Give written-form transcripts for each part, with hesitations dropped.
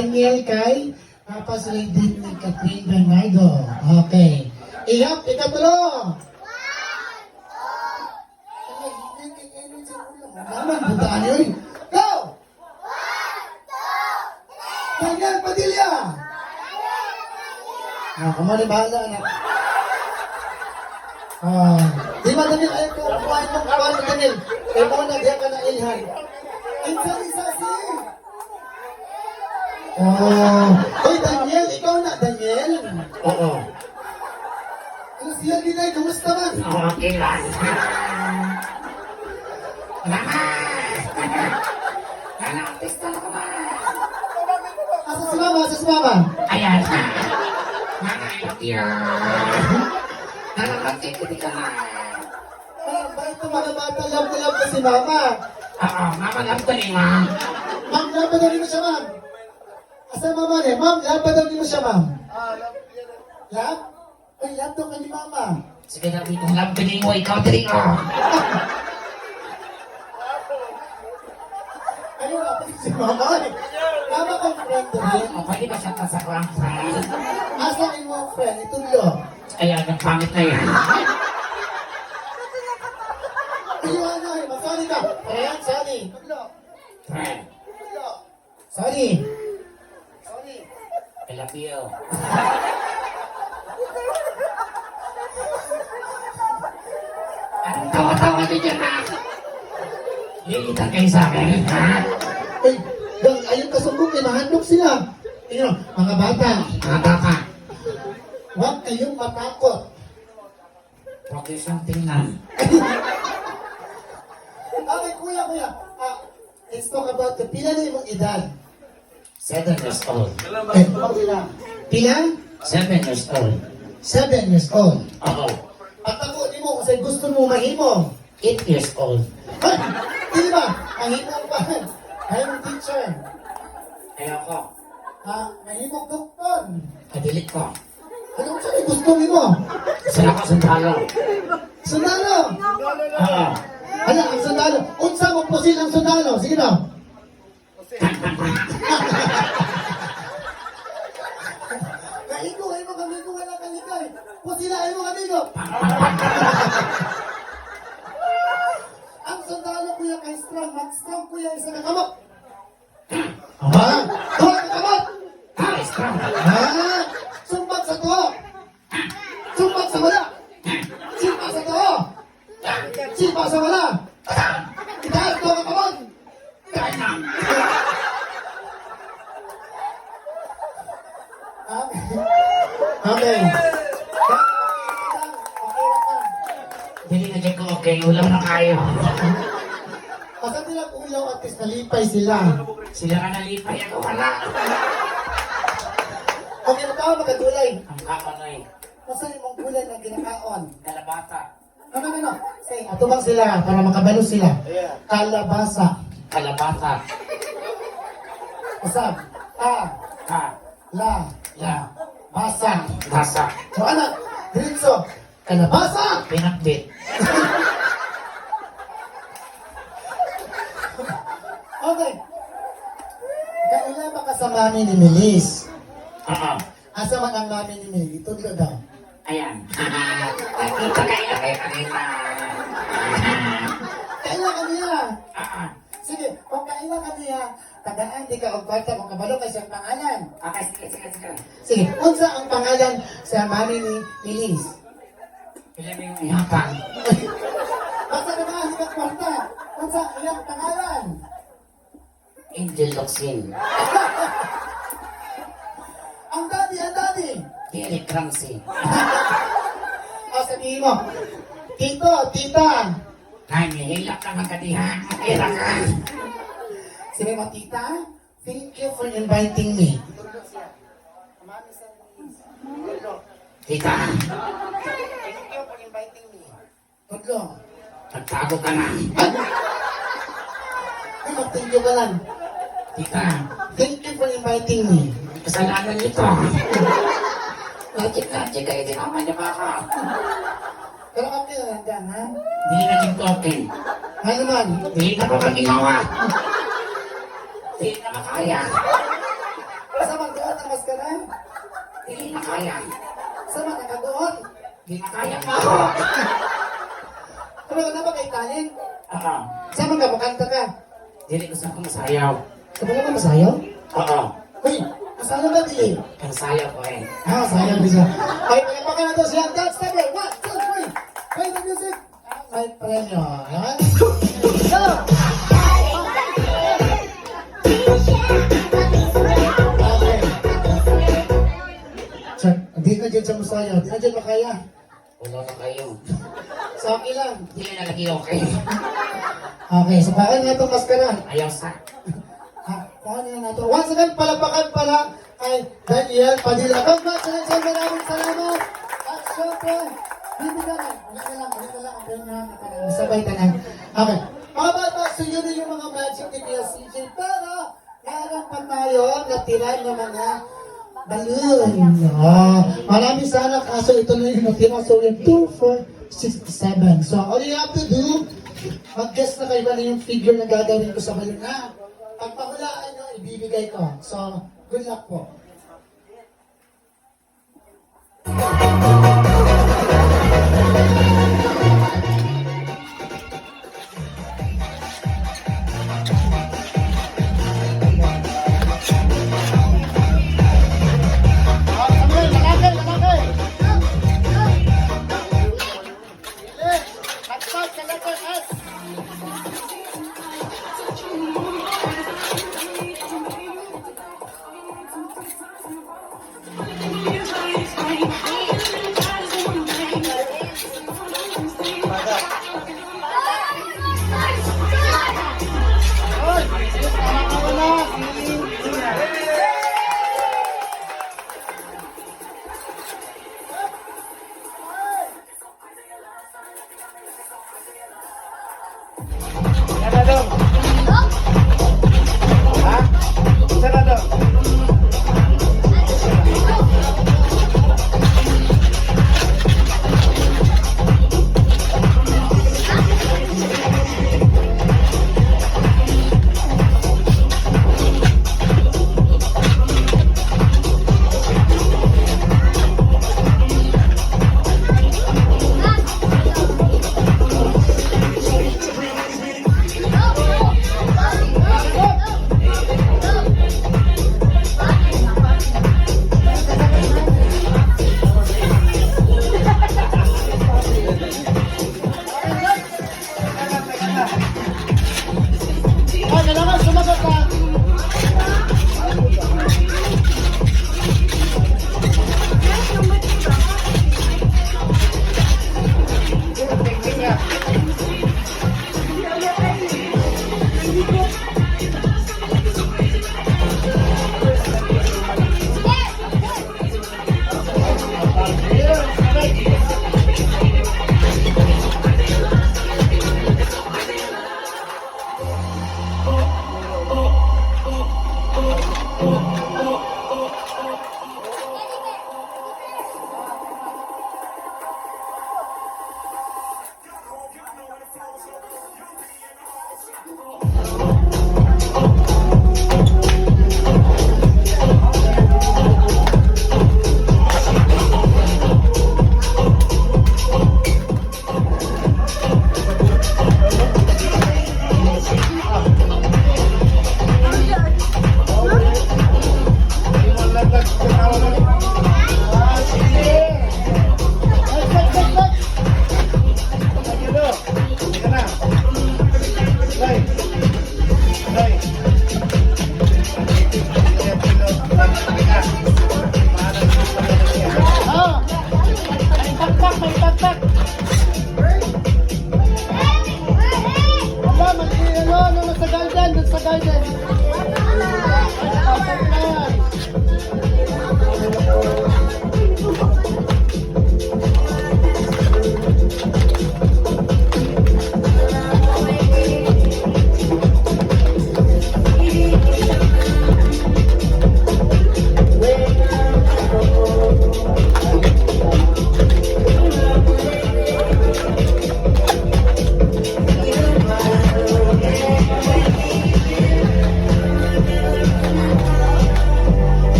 Daniel kay Papa Lady ni Catherine Bernardo. Okay. Iyap, ikatulo. Naman, butaan yun. Go! Daniel Padilla. Kumali bahala, anak. Di ba, Daniel? Ayaw ko, kuhain mo, Daniel. Kaya mo na, diya ka na ilhan. Isa, si. Hoy, Daniel, ikaw na, Daniel. Oo. Ano siya, Dinay? Kamusta man? Okay lang. Artista na ka ba? Asa si Mama? Asa si Mama? Ayan. Nakakatik ko di ka na. Bakit ito mga bata? Love na love na si Mama. Oo, mamalap ko ni ma'am. Ma'am, love pa daw mo siya, Ma'am. Asa Mama niya? Ma'am, love pa daw mo siya, Ma'am. Love? Ay, love daw ka ni Mama. Sige na, kung love ko ni mo, ikaw din ko. Ayun, ako si Mama. Mama kong friend rin. O, pwede ba siya kasaklang friend? Asa yung mga friend? Itulo. Ayan, ang pangit na yan. Ayun, ano, sorry ka. Ayan, sorry. Itulo. Friend, Sorry. I love you. Anong tawa-tawa din dyan, ha? Lilitan kayo sa akin, ha? Ay, ayun kasumbong, mahandok sila. Ayun, mga bata. Mga bata, Huwag kayong matakot. huwag kayo siyang tingnan. Okay, kuya. Let's talk about the pila na yung edad. 7 years old. Pila? 7 years old. 7 years old. Oo. Patako ni mo kasi gusto mo mahimo. 8 years old. Ay, di ba? Mahimo pa. I'm teacher. Ayoko. Mahimo doktor. Kadilit ko. Ano sa gusto mo? Saan ako sundalo? Sundalo. Oo. Hala, ang sundalo. Unsa mo po silang sundalo? Sige daw. Kaigo, kamigo, wala kaligay. Pusila, kamigo. Ang sundalo kuya kay strong, mag-strong kuya isa na kamot. Tuwa ka kamot. Strong. Sumbat sa tuwa. Sumbat sa wala. Simpa sa tuwa. Simpa sa wala. Itaas tuwa ka kamot. Okay. Dili na dyan ko okay. Ulam na kayo. Kasi nila ulaw at is nalipay sila. Sila ka nalipay ako. Wala. Okay, magkaon magkagulay. Ang kapanay. Masa yung gulay na ginakaon? Kalabata. No. Say, atubang sila para makabalo sila. Kalabasa. Kalabata. Usab. Ka. La. La. Basa. Basa. So, anak. Diretso. Kalabasa. Pinakbit. Okay. Kailan ba ka sa mami ni Melis? Oo. Asa man ang mami ni Melis? Ito dito daw. Ayan. Nakita kayo kay kanina. Kailan ka niya? Oo. Sige, kung kailan ka niya, tagaan di ka og kwarta kung kabalo kay siyang pangalan. Okay, sige. Sige, unsa ang pangalan sa mami ni Melis? Pila mo yung ihapang. Basta ka na ka kwarta. Unsa iyang pangalan? Angel Locsin. Ang daddy. Derek Ramsey. Sabihin mo, tito, tita. Ay, nihilak ka magkadihan. Kira ka. Sige mo, tita, thank you for inviting me. Tita, Thank you for inviting me. Tudlo. nagtago ka na. Ay, mag-thank you ka lang. Tita, Thank you for inviting me. kasalanan nito. Lajik kayo din naman niya baka. Pero okay lang dyan, ha? Hindi na yung token. Ano naman? Hindi na pa maginawa. Hindi na makaya. kaya. Sama na ka doon. Di na kaya ka. Ano ka na ba kay Talin? Oo. Sama ka, makanta ka. Dili gusto ko masayaw. Sabi ka masayaw? Oo. Uy, masaya ba di? Ang sayaw ko eh. Ah, sayang din siya. Okay, pagkapakan na to siya. Dance number 1, 2, 3. Play the music. May premyo. Ayan. Go! Okay. Sir, hindi na dyan sa masayaw. Hindi na dyan makaya. Wala na kayo. Sa akin lang. Dili na lagi okay. Okay, so pakan nga itong maskara. Ayaw sa. Pakan nga na ito. Once again, palapakan pala kay Daniel Padilla. Congratulations, maraming salamat. At syempre, bibigyan na. Ulit na lang. Ang pera na nakarang. Sabay ka na. Okay. Mga bata, so yun yung mga magic ni Kuya CJ. Pero, meron pa tayo natira ng mga balloon. Marami sana kaso ito na yung natira. So, yung 2, 4, 6, 7. So, all you have to do, mag-guess na kayo na yung figure na gagawin ko sa balloon na. Pag pahulaan nyo, ibibigay ko. So, good luck po.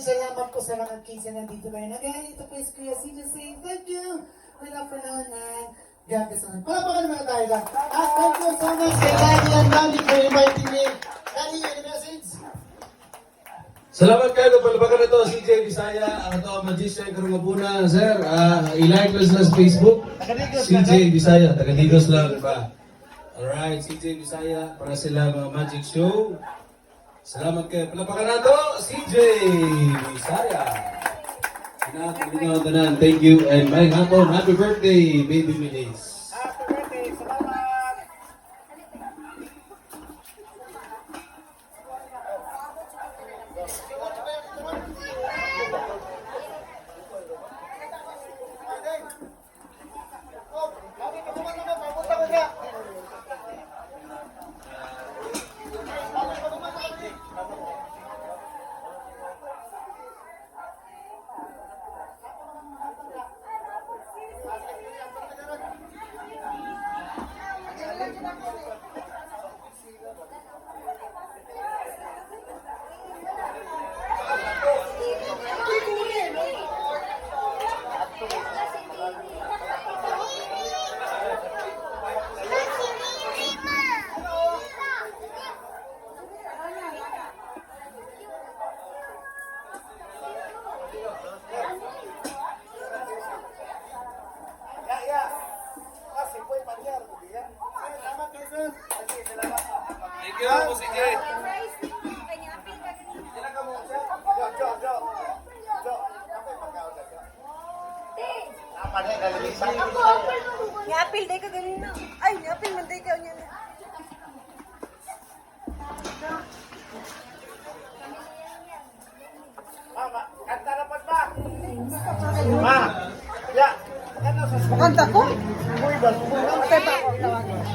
salamat po sa mga kids na nandito kayo. Again, ito po is Kuya CJ saying thank you. Good afternoon and God bless you. Palapakan naman tayo lang. Thank you so much kay Daddy and Mommy for inviting me. Daddy, any message? Salamat kayo, palabakan na to, CJ Bisaya, ang ito ang Magician Karungabuna, sir, i-like lang sa Facebook, CJ Bisaya, taga-Digos lang ba? Alright, CJ Bisaya, para sila mga magic show. Salamat kayo, palabakan na to, CJ Bisaya. Pinaka-pinaka tanan, thank you, and may hapon, happy birthday, baby Milis. Happy birthday, salamat! Thank you, CJ. Niapil day ka ganin na. Ay, niapil man day ka niya na. Kanta ko? Patay pa ako. Tawagin.